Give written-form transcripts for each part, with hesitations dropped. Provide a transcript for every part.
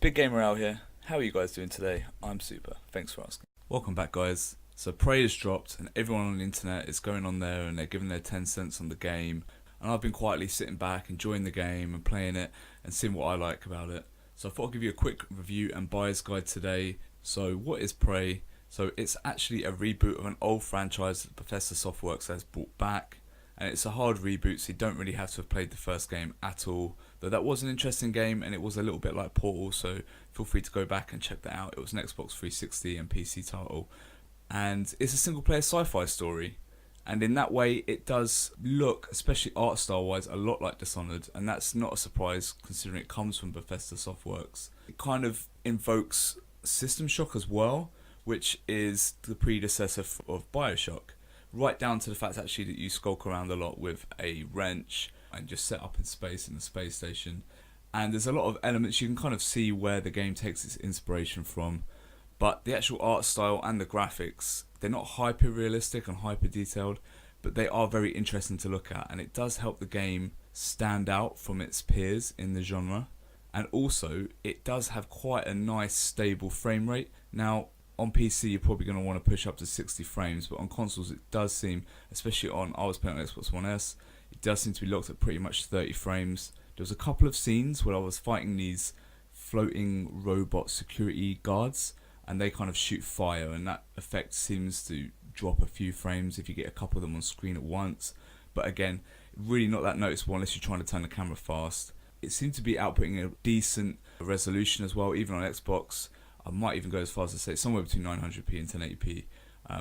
Big Gamer out here. How are you guys doing today? I'm super. Thanks for asking. Welcome back, guys. So Prey has dropped and everyone on the internet is going on there and they're giving their 10 cents on the game. And I've been quietly sitting back, enjoying the game and playing it and seeing what I like about it. So I thought I'd give you a quick review and buyer's guide today. So what is Prey? So it's actually a reboot of an old franchise that Bethesda Softworks has brought back. And it's a hard reboot, so you don't really have to have played the first game at all. Though that was an interesting game, and it was a little bit like Portal, so feel free to go back and check that out. It was an Xbox 360 and PC title. And it's a single-player sci-fi story. And in that way, it does look, especially art style-wise, a lot like Dishonored. And that's not a surprise, considering it comes from Bethesda Softworks. It kind of invokes System Shock as well, which is the predecessor of Bioshock. Right down to the fact actually that you skulk around a lot with a wrench and just set up in space in the space station. And there's a lot of elements you can kind of see where the game takes its inspiration from. But the actual art style and the graphics, they're not hyper realistic and hyper detailed, but they are very interesting to look at. And it does help the game stand out from its peers in the genre. And also, it does have quite a nice stable frame rate. Now, on PC, you're probably going to want to push up to 60 frames, but on consoles, it does seem, especially I was playing on Xbox One S, it does seem to be locked at pretty much 30 frames. There was a couple of scenes where I was fighting these floating robot security guards, and they kind of shoot fire, and that effect seems to drop a few frames if you get a couple of them on screen at once. But again, really not that noticeable unless you're trying to turn the camera fast. It seemed to be outputting a decent resolution as well, even on Xbox. I might even go as far as to say somewhere between 900p and 1080p.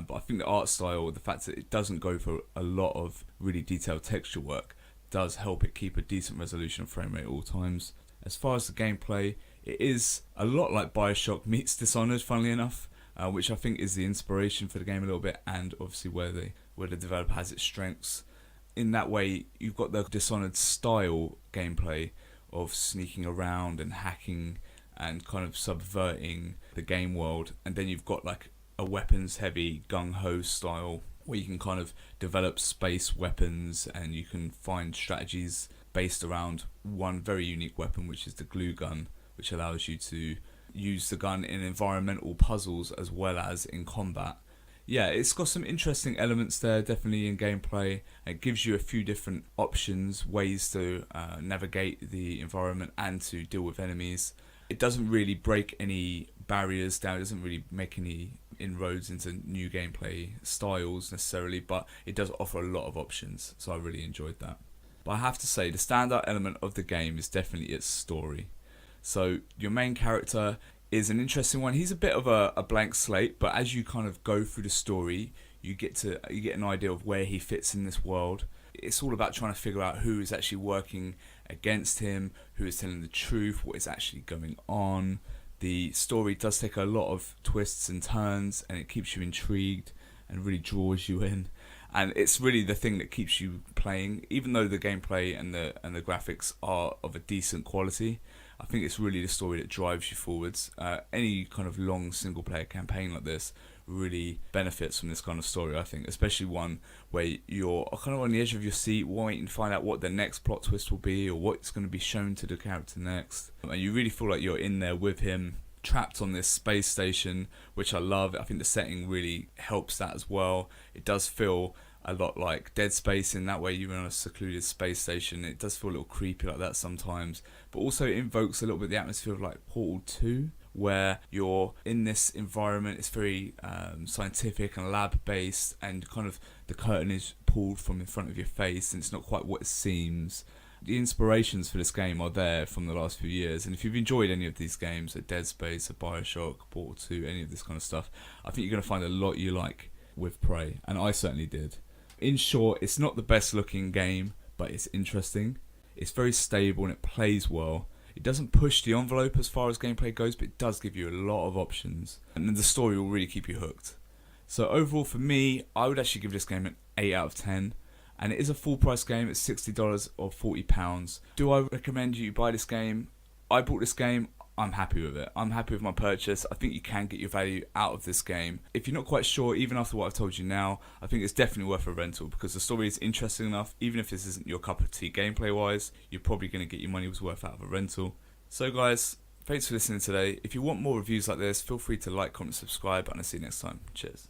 But I think the art style, the fact that it doesn't go for a lot of really detailed texture work, does help it keep a decent resolution and frame rate at all times. As far as the gameplay, it is a lot like Bioshock meets Dishonored, funnily enough, which I think is the inspiration for the game a little bit, and obviously where the developer has its strengths. In that way, you've got the Dishonored style gameplay of sneaking around and hacking and kind of subverting the game world, and then you've got like a weapons heavy gung-ho style where you can kind of develop space weapons and you can find strategies based around one very unique weapon, which is the glue gun, which allows you to use the gun in environmental puzzles as well as in combat. Yeah, it's got some interesting elements there, definitely in gameplay. It gives you a few different options, ways to navigate the environment and to deal with enemies. It doesn't really break any barriers down, it doesn't really make any inroads into new gameplay styles necessarily, but it does offer a lot of options, so I really enjoyed that. But I have to say, the standout element of the game is definitely its story. So your main character is an interesting one. He's a bit of a blank slate, but as you kind of go through the story, you get an idea of where he fits in this world. It's all about trying to figure out who is actually working against him, who is telling the truth, what is actually going on. The story does take a lot of twists and turns, and it keeps you intrigued and really draws you in. And it's really the thing that keeps you playing, even though the gameplay and the graphics are of a decent quality. I think it's really the story that drives you forwards. Any kind of long single player campaign like this really benefits from this kind of story, I think, especially one where you're kind of on the edge of your seat waiting to find out what the next plot twist will be or what's going to be shown to the character next, and you really feel like you're in there with him, trapped on this space station, which I love. I think the setting really helps that as well. It does feel a lot like Dead Space in that way. You're on a secluded space station. It does feel a little creepy like that sometimes, but also it invokes a little bit the atmosphere of like Portal 2, where you're in this environment. It's very scientific and lab based, and kind of the curtain is pulled from in front of your face and it's not quite what it seems. The inspirations for this game are there from the last few years, and if you've enjoyed any of these games, like Dead Space, Bioshock, Portal 2, any of this kind of stuff, I think you're going to find a lot you like with Prey, and I certainly did. In short, it's not the best looking game, but it's interesting. It's very stable and it plays well. It doesn't push the envelope as far as gameplay goes, but it does give you a lot of options, and the story will really keep you hooked. So overall for me, I would actually give this game an 8 out of 10. And it is a full price game. It's $60 or £40. Do I recommend you buy this game? I bought this game. I'm happy with it. I'm happy with my purchase. I think you can get your value out of this game. If you're not quite sure, even after what I've told you now, I think it's definitely worth a rental because the story is interesting enough. Even if this isn't your cup of tea gameplay wise, you're probably going to get your money's worth out of a rental. So guys, Thanks for listening today. If you want more reviews like this, feel free to like, comment, subscribe, and I'll see you next time. Cheers.